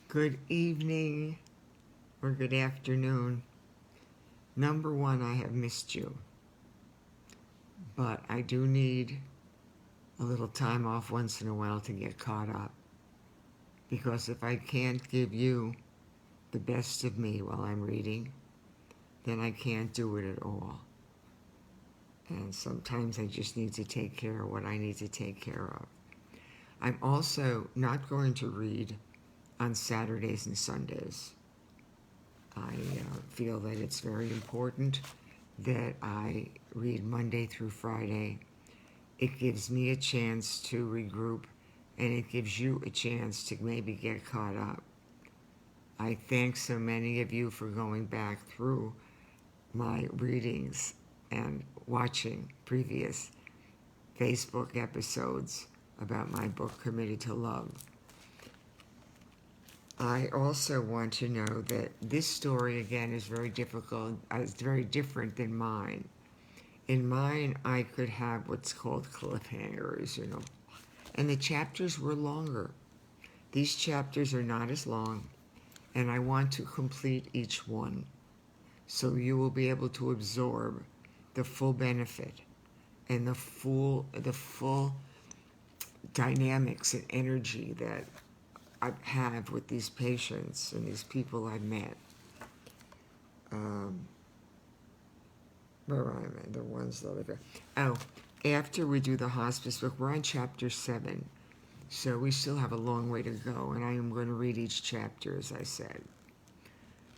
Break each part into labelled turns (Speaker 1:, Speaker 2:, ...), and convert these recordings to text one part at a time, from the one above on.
Speaker 1: Good evening or good afternoon. Number one, I have missed you, but I do need a little time off once in a while to get caught up. Because if I can't give you the best of me while I'm reading, then I can't do it at all. And sometimes I just need to take care of what I need to take care of. I'm also not going to read on Saturdays and Sundays. I feel that it's very important that I read Monday through Friday. It gives me a chance to regroup, and it gives you a chance to maybe get caught up. I thank so many of you for going back through my readings and watching previous Facebook episodes about my book, Committed to Love. I also want to know that this story, again, is very difficult. It's very different than mine. In mine, I could have what's called cliffhangers, and the chapters were longer. These chapters are not as long, and I want to complete each one so you will be able to absorb the full benefit and the full dynamics and energy that I have with these patients and these people I've met. Where am I? The ones that I've... Oh, after we do the hospice book, we're on chapter 7. So we still have a long way to go, and I am going to read each chapter, as I said.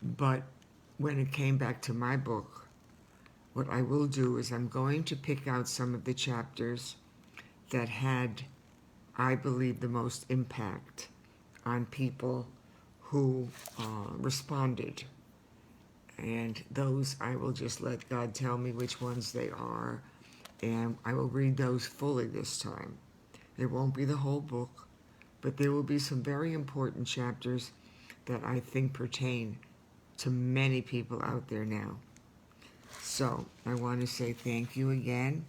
Speaker 1: But when it came back to my book, what I will do is I'm going to pick out some of the chapters that had, I believe, the most impact on people who responded. And those I will just let God tell me which ones they are, and I will read those fully this time. It won't be the whole book, but there will be some very important chapters that I think pertain to many people out there now. So I want to say thank you again,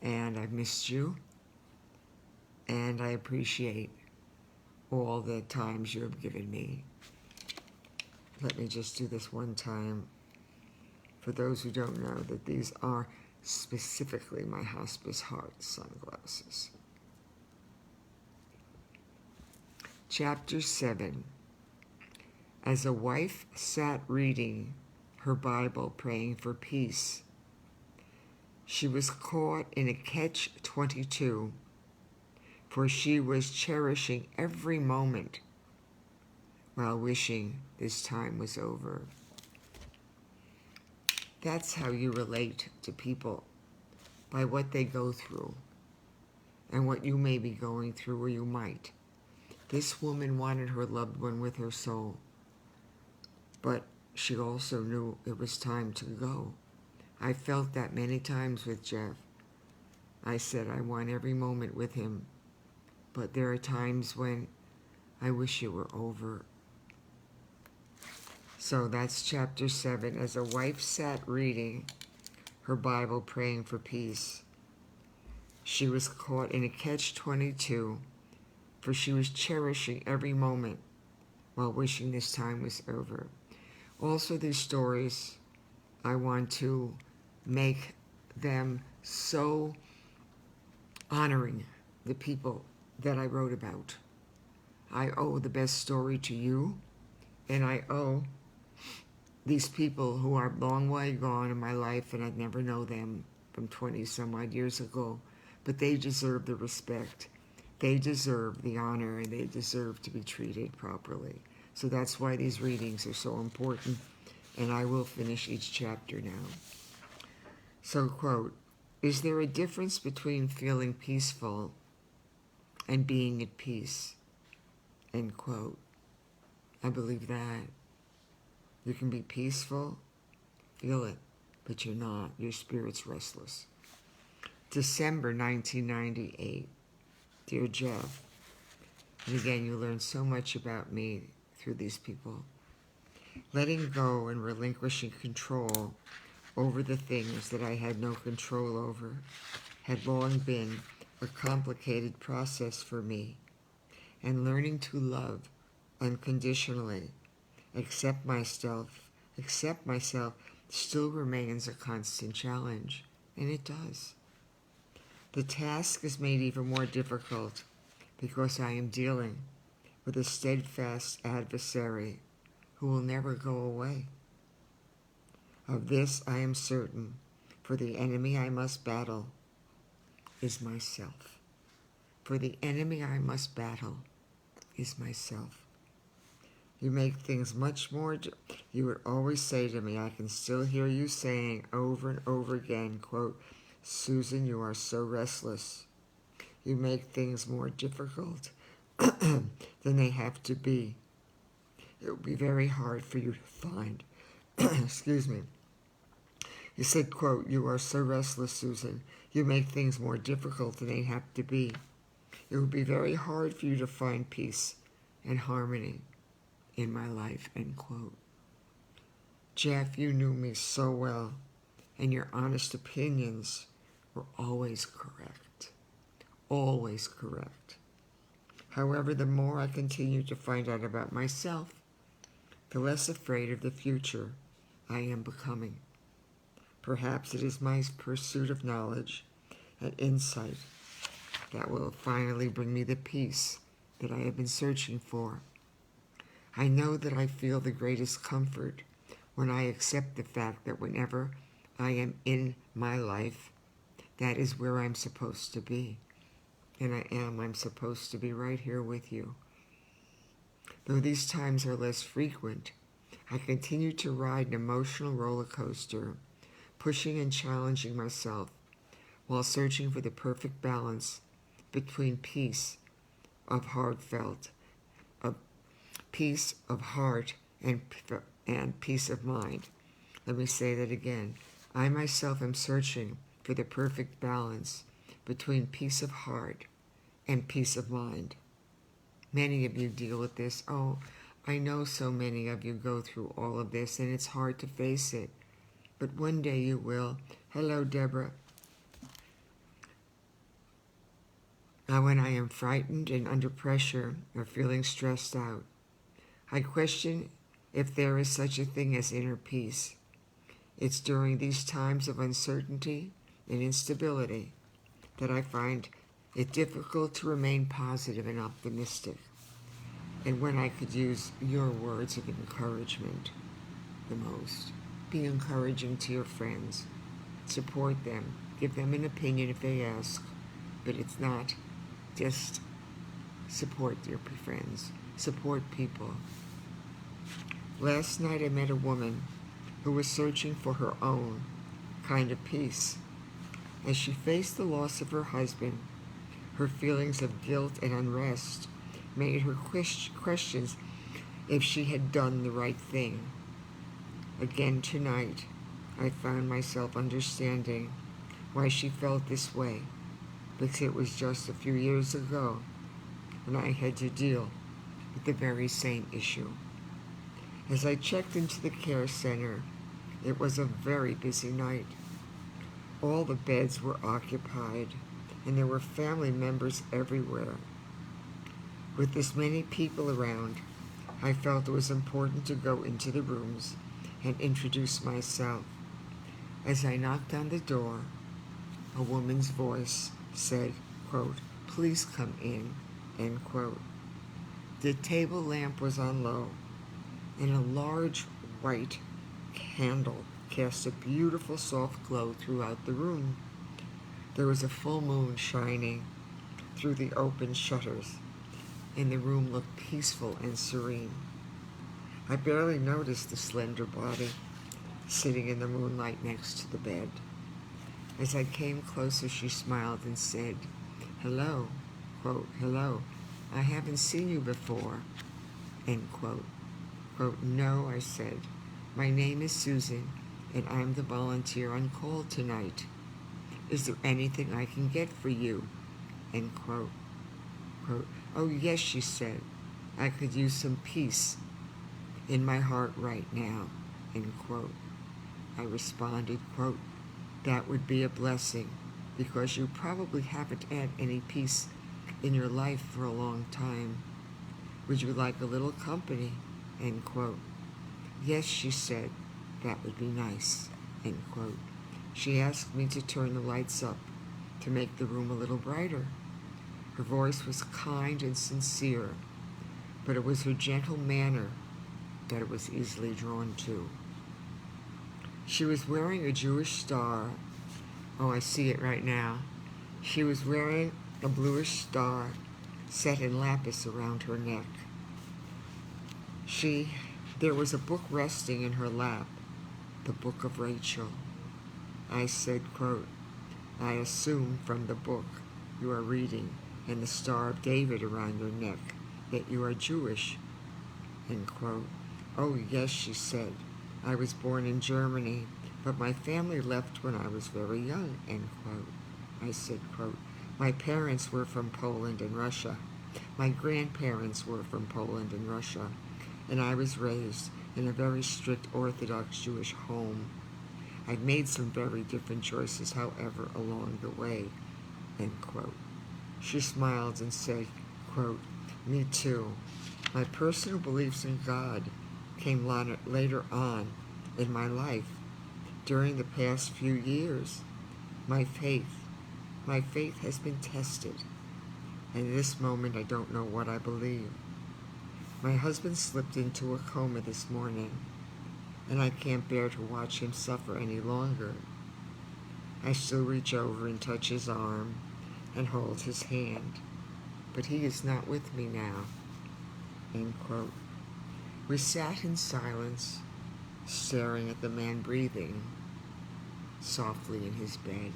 Speaker 1: and I've missed you, and I appreciate all the times you have given me. Let me just do this one time. For those who don't know, that these are specifically my Hospice Heart sunglasses. Chapter 7. As a wife sat reading her Bible, praying for peace, she was caught in a catch-22, for she was cherishing every moment while wishing this time was over. That's how you relate to people, by what they go through and what you may be going through, or you might. This woman wanted her loved one with her soul, but she also knew it was time to go. I felt that many times with Jeff. I said I want every moment with him, but there are times when I wish it were over. So that's chapter 7. As a wife sat reading her Bible, praying for peace, she was caught in a catch-22, for she was cherishing every moment while wishing this time was over. Also, these stories, I want to make them so honoring the people that I wrote about. I owe the best story to you, and I owe these people who are long way gone in my life, and I'd never know them from 20 some odd years ago, but they deserve the respect. They deserve the honor, and they deserve to be treated properly. So that's why these readings are so important, and I will finish each chapter now. So, quote, "Is there a difference between feeling peaceful and being at peace?" End quote. I believe that. You can be peaceful, feel it, but you're not. Your spirit's restless. December 1998. Dear Jeff, and again, you learn so much about me through these people. Letting go and relinquishing control over the things that I had no control over had long been a complicated process for me, and learning to love unconditionally. Accept myself still remains a constant challenge, and it does. The task is made even more difficult because I am dealing with a steadfast adversary who will never go away. Of this I am certain, for the enemy I must battle is myself. For the enemy I must battle is myself. You make things much more. You would always say to me, I can still hear you saying over and over again, quote, Susan, you are so restless. You make things more difficult than they have to be. It will be very hard for you to find. Excuse me. You said, quote, you are so restless, Susan. You make things more difficult than they have to be. It would be very hard for you to find peace and harmony in my life, end quote. Jeff, you knew me so well, and your honest opinions were always correct. Always correct. However, the more I continue to find out about myself, the less afraid of the future I am becoming. Perhaps it is my pursuit of knowledge and insight that will finally bring me the peace that I have been searching for. I know that I feel the greatest comfort when I accept the fact that whenever I am in my life, that is where I'm supposed to be. And I'm supposed to be right here with you. Though these times are less frequent, I continue to ride an emotional roller coaster, pushing and challenging myself while searching for the perfect balance between peace of heart and peace of mind. Let me say that again. I myself am searching for the perfect balance between peace of heart and peace of mind. Many of you deal with this. Oh, I know so many of you go through all of this, and it's hard to face it. But one day you will. Hello, Deborah. Now, when I am frightened and under pressure or feeling stressed out, I question if there is such a thing as inner peace. It's during these times of uncertainty and instability that I find it difficult to remain positive and optimistic. And when I could use your words of encouragement the most. Be encouraging to your friends. Support them. Give them an opinion if they ask. But it's not just support your friends. Support people. Last night I met a woman who was searching for her own kind of peace. As she faced the loss of her husband, her feelings of guilt and unrest made her question if she had done the right thing. Again tonight, I found myself understanding why she felt this way, because it was just a few years ago when I had to deal with the very same issue. As I checked into the care center, it was a very busy night. All the beds were occupied, and there were family members everywhere. With this many people around, I felt it was important to go into the rooms and introduce myself. As I knocked on the door, a woman's voice said, quote, please come in, end quote. The table lamp was on low, and a large white candle cast a beautiful soft glow throughout the room. There was a full moon shining through the open shutters, and the room looked peaceful and serene. I barely noticed the slender body sitting in the moonlight next to the bed. As I came closer, she smiled and said, hello, quote, hello, I haven't seen you before, end quote. Quote, no, I said, my name is Susan, and I'm the volunteer on call tonight. Is there anything I can get for you, end quote. Quote, oh yes, she said, I could use some peace in my heart right now, end quote. I responded, quote, that would be a blessing, because you probably haven't had any peace in your life for a long time. Would you like a little company? End quote. Yes, she said, that would be nice. End quote. She asked me to turn the lights up to make the room a little brighter. Her voice was kind and sincere, but it was her gentle manner that it was easily drawn to. She was wearing a Jewish star. Oh, I see it right now. She was wearing a bluish star set in lapis around her neck. There was a book resting in her lap, the Book of Rachel. I said, quote, I assume from the book you are reading and the Star of David around your neck that you are Jewish, end quote. Oh, yes, she said. I was born in Germany, but my family left when I was very young, end quote. I said, quote, my parents were from Poland and Russia. My grandparents were from Poland and Russia, and I was raised in a very strict Orthodox Jewish home. I've made some very different choices, however, along the way, end quote. She smiled and said, quote, me too. My personal beliefs in God came later on in my life. During the past few years, my faith has been tested. And at this moment, I don't know what I believe. My husband slipped into a coma this morning, and I can't bear to watch him suffer any longer. I still reach over and touch his arm and hold his hand, but he is not with me now, end quote. We sat in silence, staring at the man breathing softly in his bed.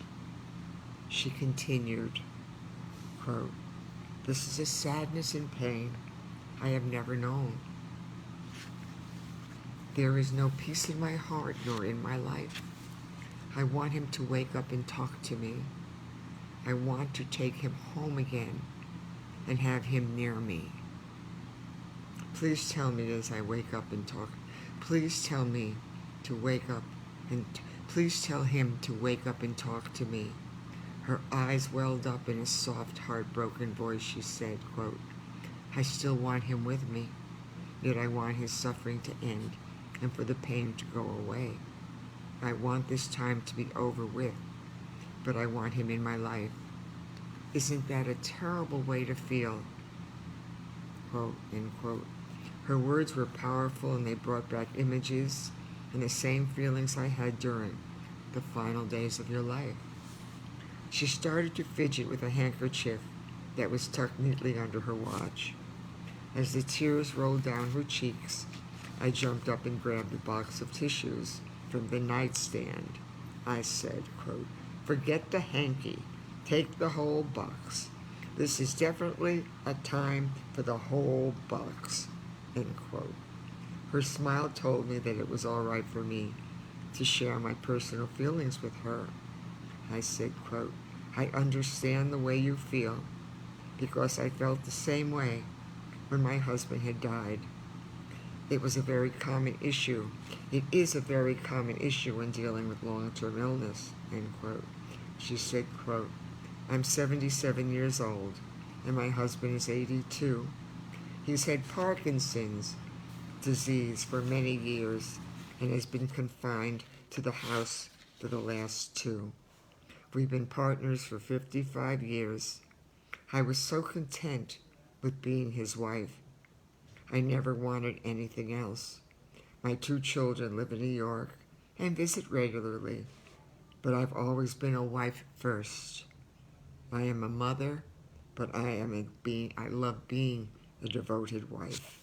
Speaker 1: She continued, quote, this is a sadness and pain I have never known. There is no peace in my heart nor in my life. I want him to wake up and talk to me. I want to take him home again and have him near me. Please tell me as I wake up and talk. Please tell me to wake up and please tell him to wake up and talk to me. Her eyes welled up in a soft, heartbroken voice. She said, quote, I still want him with me, yet I want his suffering to end and for the pain to go away. I want this time to be over with, but I want him in my life. Isn't that a terrible way to feel? Quote, end quote. Her words were powerful and they brought back images and the same feelings I had during the final days of your life. She started to fidget with a handkerchief that was tucked neatly under her watch. As the tears rolled down her cheeks, I jumped up and grabbed a box of tissues from the nightstand. I said, quote, forget the hanky. Take the whole box. This is definitely a time for the whole box, end quote. Her smile told me that it was all right for me to share my personal feelings with her. I said, quote, I understand the way you feel because I felt the same way when my husband had died. It was a very common issue. It is a very common issue when dealing with long-term illness, end quote. She said, quote, I'm 77 years old and my husband is 82. He's had Parkinson's disease for many years and has been confined to the house for the last 2. We've been partners for 55 years. I was so content with being his wife. I never wanted anything else. My 2 children live in New York and visit regularly, but I've always been a wife first. I am a mother, but I love being a devoted wife.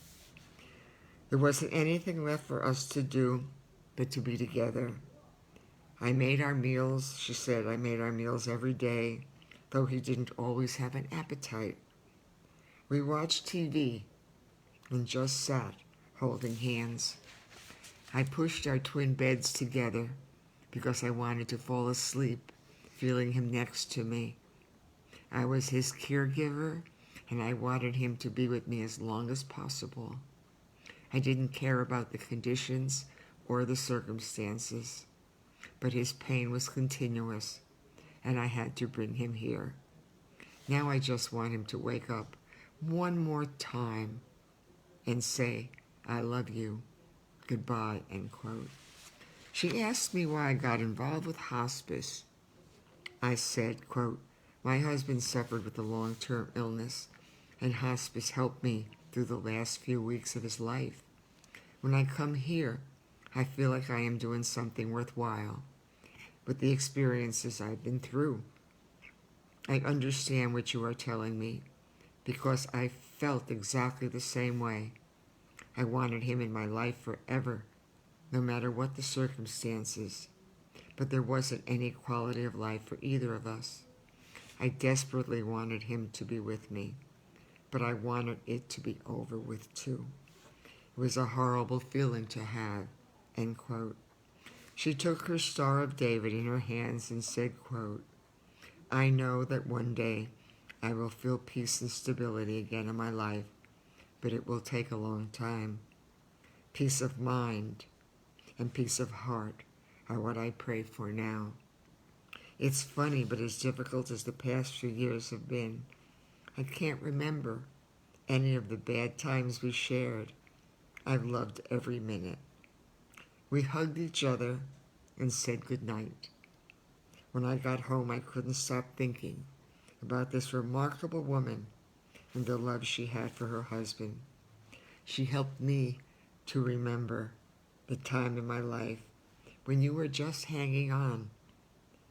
Speaker 1: There wasn't anything left for us to do but to be together. I made our meals, she said, I made our meals every day, though he didn't always have an appetite. We watched TV and just sat holding hands. I pushed our twin beds together because I wanted to fall asleep, feeling him next to me. I was his caregiver, and I wanted him to be with me as long as possible. I didn't care about the conditions or the circumstances, but his pain was continuous, and I had to bring him here. Now I just want him to wake up one more time and say, I love you, goodbye, end quote. She asked me why I got involved with hospice. I said, quote, my husband suffered with a long-term illness, and hospice helped me through the last few weeks of his life. When I come here, I feel like I am doing something worthwhile. With the experiences I've been through, I understand what you are telling me, because I felt exactly the same way. I wanted him in my life forever, no matter what the circumstances, but there wasn't any quality of life for either of us. I desperately wanted him to be with me, but I wanted it to be over with too. It was a horrible feeling to have, end quote. She took her Star of David in her hands and said, quote, I know that one day I will feel peace and stability again in my life, but it will take a long time. Peace of mind and peace of heart are what I pray for now. It's funny, but as difficult as the past few years have been, I can't remember any of the bad times we shared. I've loved every minute. We hugged each other and said goodnight. When I got home, I couldn't stop thinking about this remarkable woman and the love she had for her husband. She helped me to remember the time in my life when you were just hanging on,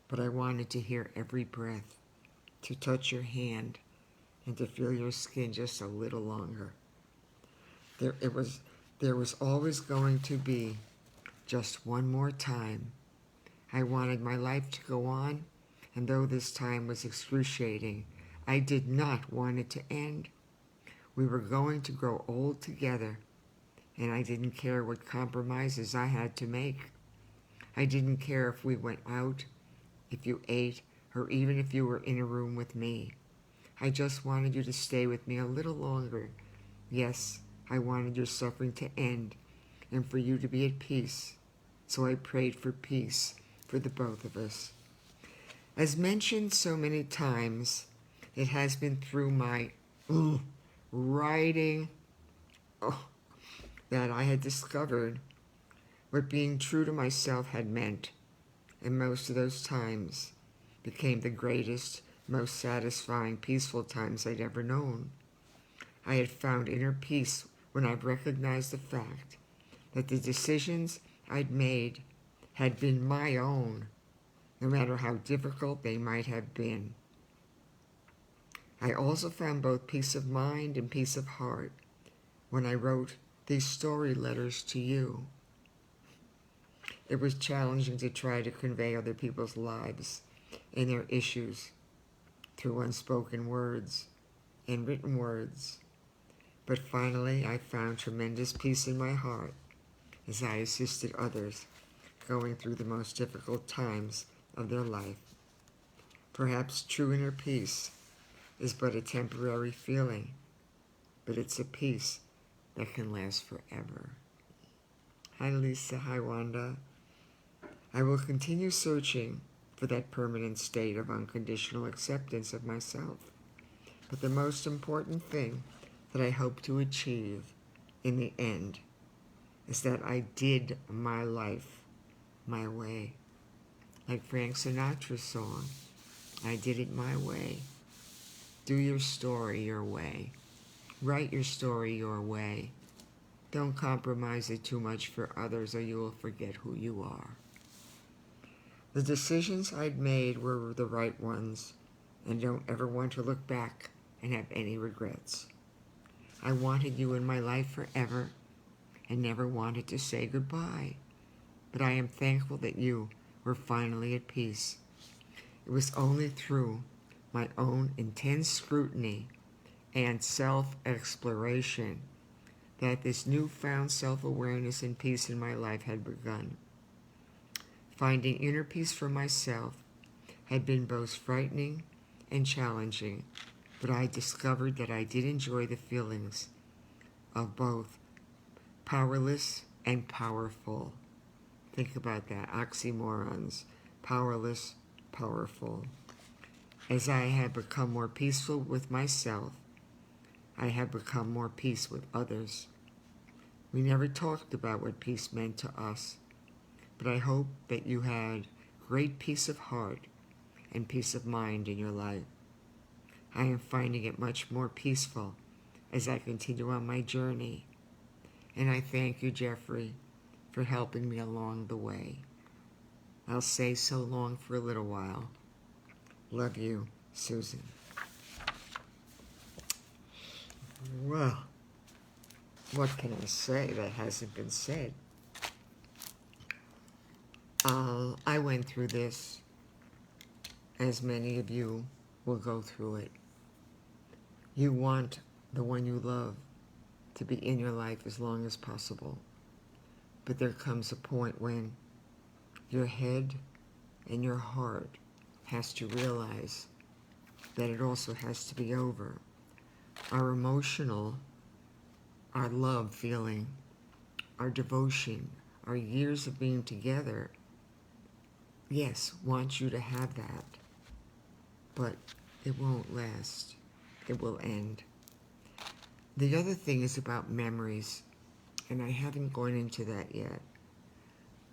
Speaker 1: but I wanted to hear every breath, to touch your hand, and to feel your skin just a little longer. There was always going to be just one more time. I wanted my life to go on, and though this time was excruciating, I did not want it to end. We were going to grow old together, and I didn't care what compromises I had to make. I didn't care if we went out, if you ate, or even if you were in a room with me. I just wanted you to stay with me a little longer. Yes, I wanted your suffering to end and for you to be at peace. So I prayed for peace for the both of us. As mentioned so many times, it has been through my writing that I had discovered what being true to myself had meant, and most of those times became the greatest, most satisfying, peaceful times I'd ever known. I had found inner peace when I recognized the fact that the decisions I'd made had been my own, no matter how difficult they might have been. I also found both peace of mind and peace of heart when I wrote these story letters to you. It was challenging to try to convey other people's lives and their issues through unspoken words and written words. But finally, I found tremendous peace in my heart as I assisted others going through the most difficult times of their life. Perhaps true inner peace is but a temporary feeling, but it's a peace that can last forever. Hi, Lisa. Hi, Wanda. I will continue searching for that permanent state of unconditional acceptance of myself. But the most important thing that I hope to achieve in the end is that I did my life my way. Like Frank Sinatra's song, I did it my way. Do your story your way. Write your story your way. Don't compromise it too much for others or you will forget who you are. The decisions I'd made were the right ones, and don't ever want to look back and have any regrets. I wanted you in my life forever and never wanted to say goodbye, but I am thankful that you were finally at peace. It was only through my own intense scrutiny and self-exploration that this newfound self-awareness and peace in my life had begun. Finding inner peace for myself had been both frightening and challenging, but I discovered that I did enjoy the feelings of both powerless and powerful. Think about that, oxymorons, powerless, powerful. As I have become more peaceful with myself, I have become more peace with others. We never talked about what peace meant to us, but I hope that you had great peace of heart and peace of mind in your life. I am finding it much more peaceful as I continue on my journey, and I thank you, Jeffrey, for helping me along the way. I'll say so long for a little while. Love you, Susan. Well, what can I say that hasn't been said? I went through this, as many of you will go through it. You want the one you love to be in your life as long as possible. But there comes a point when your head and your heart has to realize that it also has to be over. Our emotional, our love feeling, our devotion, our years of being together, yes, want you to have that, but it won't last. It will end. The other thing is about memories, and I haven't gone into that yet,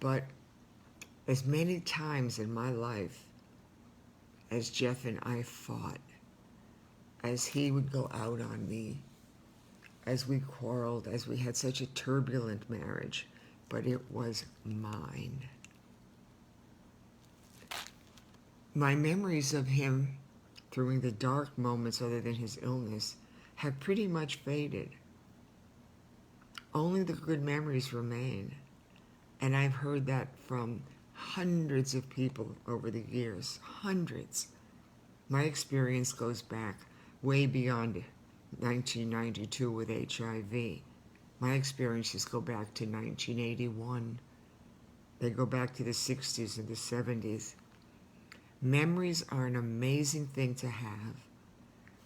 Speaker 1: but as many times in my life as Jeff and I fought, as he would go out on me, as we quarreled, as we had such a turbulent marriage, but it was mine. My memories of him during the dark moments other than his illness have pretty much faded. Only the good memories remain. And I've heard that from hundreds of people over the years, hundreds. My experience goes back way beyond 1992 with HIV. My experiences go back to 1981. They go back to the 60s and the 70s. Memories are an amazing thing to have,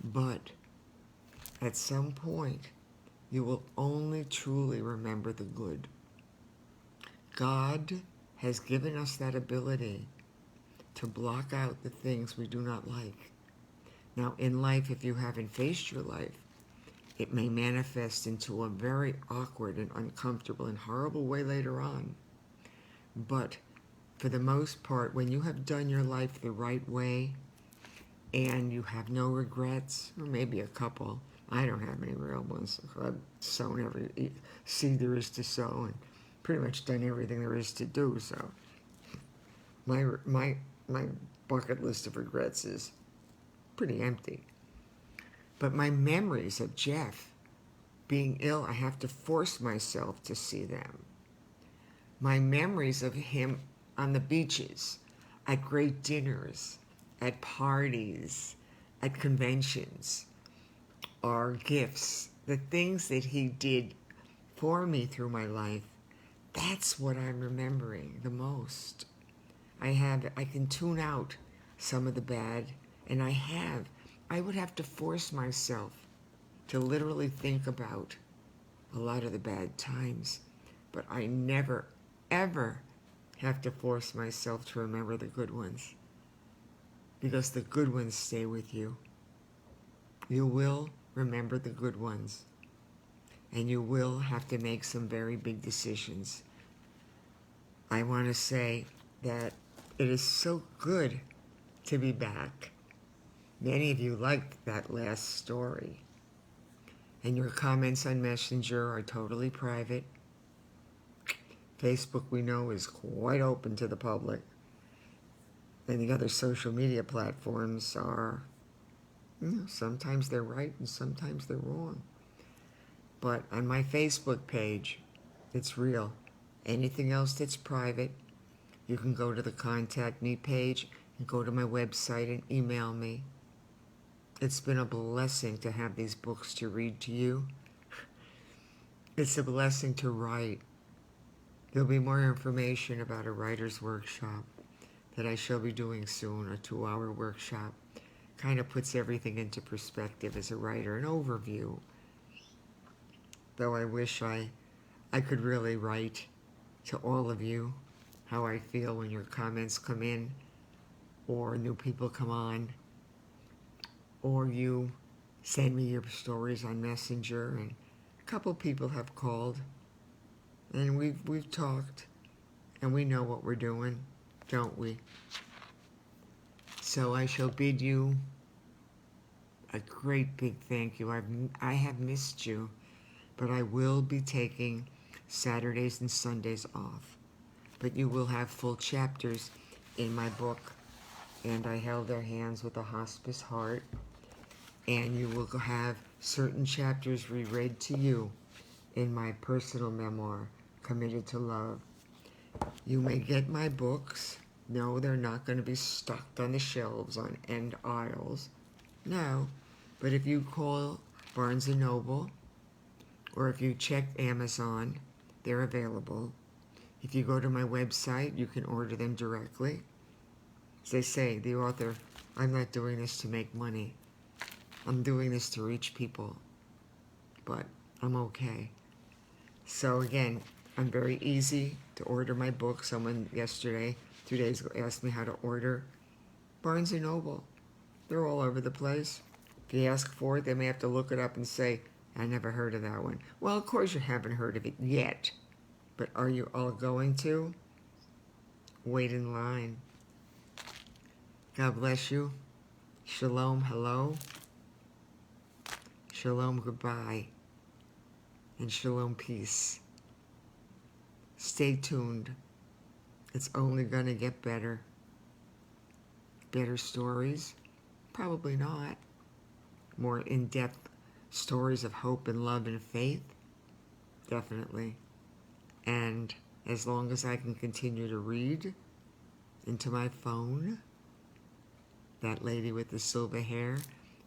Speaker 1: but at some point, you will only truly remember the good. God has given us that ability to block out the things we do not like. Now, in life, if you haven't faced your life, it may manifest into a very awkward and uncomfortable and horrible way later on. But for the most part, when you have done your life the right way and you have no regrets, or maybe a couple, I don't have any real ones. I've sown every seed there is to sow and pretty much done everything there is to do. So my bucket list of regrets is pretty empty. But my memories of Jeff being ill, I have to force myself to see them. My memories of him on the beaches, at great dinners, at parties, at conventions, or gifts, the things that he did for me through my life, that's what I'm remembering the most. I can tune out some of the bad, and I would have to force myself to literally think about a lot of the bad times, but I never, ever have to force myself to remember the good ones, because the good ones stay with you. You will remember the good ones, and you will have to make some very big decisions. I want to say that it is so good to be back. Many of you liked that last story, and your comments on Messenger are totally private. Facebook, we know, is quite open to the public, and the other social media platforms are, sometimes they're right and sometimes they're wrong. But on my Facebook page, it's real. Anything else that's private, you can go to the Contact Me page and go to my website and email me. It's been a blessing to have these books to read to you. It's a blessing to write. There'll be more information about a writer's workshop that I shall be doing soon, a 2-hour workshop. Kind of puts everything into perspective as a writer, an overview. Though I wish I could really write to all of you how I feel when your comments come in, or new people come on, or you send me your stories on Messenger, and a couple people have called And we've talked, and we know what we're doing, don't we? So I shall bid you a great big thank you. I have missed you, but I will be taking Saturdays and Sundays off. But you will have full chapters in my book, and I held their hands with a hospice heart, and you will have certain chapters reread to you in my personal memoir, Committed to Love. You may get my books. No, they're not going to be stocked on the shelves on end aisles. No, but if you call Barnes & Noble, or if you check Amazon, they're available. If you go to my website, you can order them directly. As they say, the author, I'm not doing this to make money. I'm doing this to reach people. But I'm okay. So again, I'm very easy to order my book. Someone yesterday, 2 days ago, asked me how to order Barnes & Noble. They're all over the place. If you ask for it, they may have to look it up and say, I never heard of that one. Well, of course you haven't heard of it yet. But are you all going to? Wait in line. God bless you. Shalom, hello. Shalom, goodbye. And shalom, peace. Stay tuned. It's only going to get better. Better stories? Probably not. More in-depth stories of hope and love and faith? Definitely. And as long as I can continue to read into my phone, that lady with the silver hair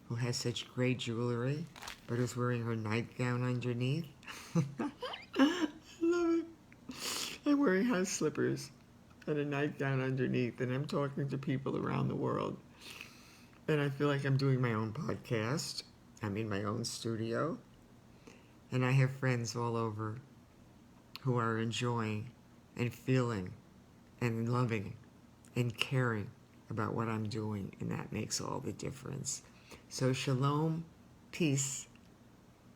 Speaker 1: who has such great jewelry but is wearing her nightgown underneath. I love it. I'm wearing house slippers and a nightgown underneath, and I'm talking to people around the world. And I feel like I'm doing my own podcast. I'm in my own studio. And I have friends all over who are enjoying and feeling and loving and caring about what I'm doing, and that makes all the difference. So shalom, peace.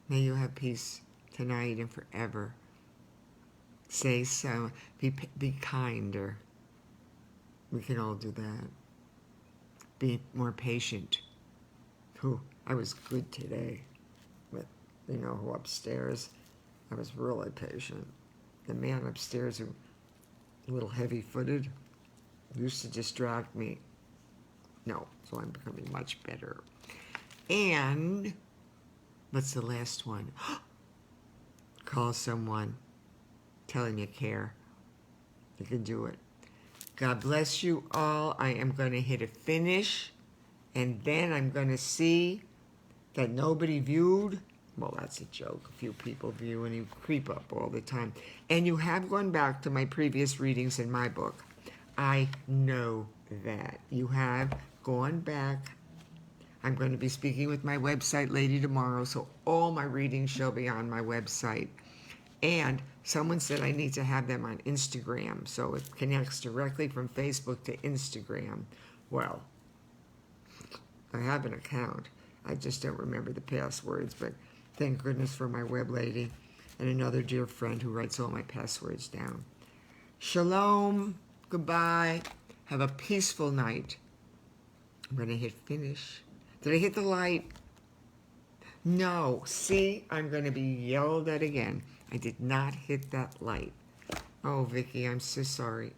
Speaker 1: May you have peace tonight and forever. Say so. Be kinder. We can all do that. Be more patient. I was good today. But who upstairs, I was really patient. The man upstairs who, a little heavy-footed, used to distract me. No, so I'm becoming much better. And, what's the last one? Call someone. Tell him you care. You can do it. God bless you all. I am going to hit a finish, and then I'm going to see that nobody viewed. Well, that's a joke. A few people view, and you creep up all the time. And you have gone back to my previous readings in my book. I know that. You have gone back. I'm going to be speaking with my website lady tomorrow, so all my readings shall be on my website. And someone said I need to have them on Instagram, so it connects directly from Facebook to Instagram. Well, I have an account. I just don't remember the passwords, but thank goodness for my web lady and another dear friend who writes all my passwords down. Shalom. Goodbye. Have a peaceful night. I'm going to hit finish. Did I hit the light? No. See, I'm going to be yelled at again. I did not hit that light. Oh, Vicky, I'm so sorry.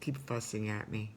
Speaker 1: Keep fussing at me.